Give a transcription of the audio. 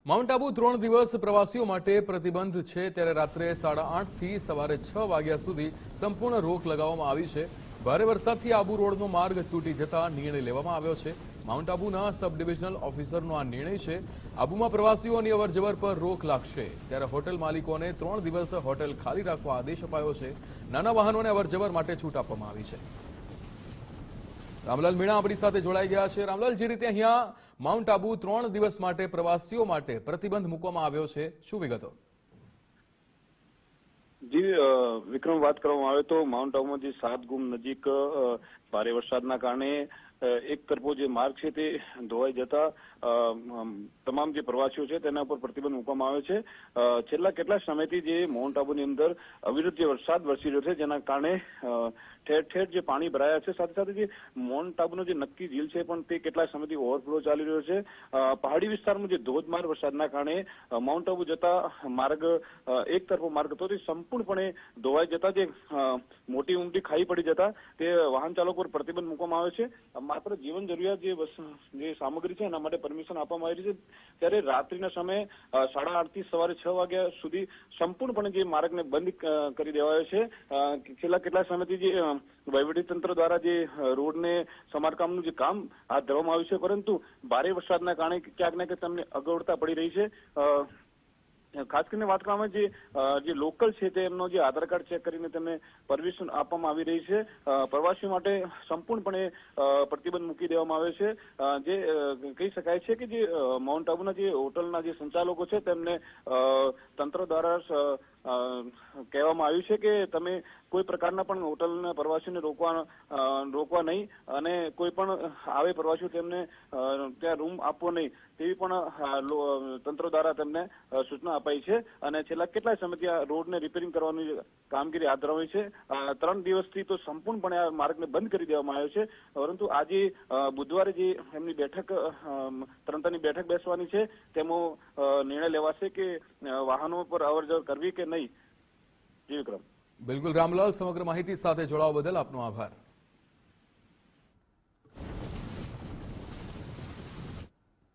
Mount Abu 3 દિવસ પ્રવાસીઓ માટે પ્રતિબંધ છે, ત્યારે રાત્રે 8:30 થી સવારે 6 વાગ્યા સુધી સંપૂર્ણ રોક લગાવવામાં આવી છે। ભારે વરસાદથી આબુ રોડનો માર્ગ તૂટી જતા નિર્ણય લેવામાં આવ્યો છે। માઉન્ટ આબુના સબ ડિવિઝનલ ઓફિસરનો આ નિર્ણય છે। આબુમાં પ્રવાસીઓની અવરજવર પર રોક લાગશે, ત્યારે હોટેલ માલિકોને 3 દિવસ હોટેલ ખાલી રાખવા આદેશ અપાયો છે। નાના વાહનોને અવરજવર માટે છૂટ આપવામાં આવી છે। રામલાલ મીણા આપણી સાથે જોડાઈ ગયા છે। રામલાલ, જે રીતે અહીંયા માઉન્ટ આબુ 3 દિવસ માટે પ્રવાસીઓ માટે પ્રતિબંધ મૂકવામાં આવ્યો છે, શું વિગતો? જી વિક્રમ, વાત કરવામાં આવે તો માઉન્ટ આબુમાં જે 7 ગુમ નજીક ભારે વરસાદના કારણે એક તરફો જે માર્ગ છે તે ધોવાઈ જતા તમામ જે પ્રવાસીઓ છે તેના ઉપર પ્રતિબંધ મૂકવામાં આવ્યો છે। છેલ્લા કેટલા સમયથી જે માઉન્ટ આબુની અંદર અવિરત જે વરસાદ વરસી રહ્યો છે, જેના કારણે ઠેર ઠેર જે પાણી ભરાયા છે, સાથે સાથે જે માઉન્ટ આબુનો જે નક્કી ઝીલ છે પણ તે કેટલા સમયથી ઓવરફ્લો ચાલી રહ્યો છે। પહાડી વિસ્તારમાં જે ધોધમાર વરસાદના કારણે માઉન્ટ આબુ જતા માર્ગ એક તરફો માર્ગ હતો તે સંપૂર્ણપણે ધોવાઈ જતા જે મોટી ઉમટી ખાઈ પડી જતા તે વાહન ચાલકો પર પ્રતિબંધ મૂકવામાં આવ્યો છે। માત્ર જીવન જરૂરિયાત જે સામગ્રી છે એના માટે પરમિશન આપવામાં આવી છે, ત્યારે રાત્રિના સમયે 8:30 થી સવારે 6 વાગ્યા સુધી સંપૂર્ણપણે જે માર્ગને બંધ કરી દેવાયો છે। છેલ્લા કેટલા સમયથી જે વહીવટીતંત્ર દ્વારા જે રોડને સમારકામનું જે કામ હાથ ધરવામાં આવ્યું છે, પરંતુ ભારે વરસાદના કારણે ક્યાંક ને ક્યાંક તેમને અગવડતા પડી રહી છે। ખાસ કરીને વાત કરવામાં જે લોકલ છે તેમનો જે આધાર કાર્ડ ચેક કરીને તેમને પરમિશન આપવામાં આવી રહી છે। પ્રવાસીઓ માટે સંપૂર્ણપણે પ્રતિબંધ મૂકી દેવામાં આવ્યો છે। જે કહી શકાય છે કે જે માઉન્ટ આબુના જે હોટલના જે સંચાલકો છે તેમને તંત્ર દ્વારા કહેવામાં આવ્યું છે કે તમે કોઈ પ્રકારના પણ હોટલના પ્રવાસીઓને રોકવા નહીં, અને કોઈ પણ આવે પ્રવાસીઓ તેમને ત્યાં રૂમ આપવો નહીં, તેવી પણ તંત્ર દ્વારા તેમને સૂચના અપાઈ છે। અને છેલ્લા કેટલાય સમયથી આ રોડને રિપેરિંગ કરવાની કામગીરી હાથ ધરવામાં છે। 3 દિવસથી તો સંપૂર્ણપણે આ માર્ગને બંધ કરી દેવામાં આવ્યો છે, પરંતુ આજે બુધવારે જે એમની બેઠક તંત્રની બેઠક બેસવાની છે તેમાં નિર્ણય લેવાશે કે વાહનો પર અવરજવર કરવી કે નહીં। જી વિક્રમ। બિલકુલ રામલાલ, સમગ્ર માહિતી સાથે જોડાવા બદલ આપનો આભાર।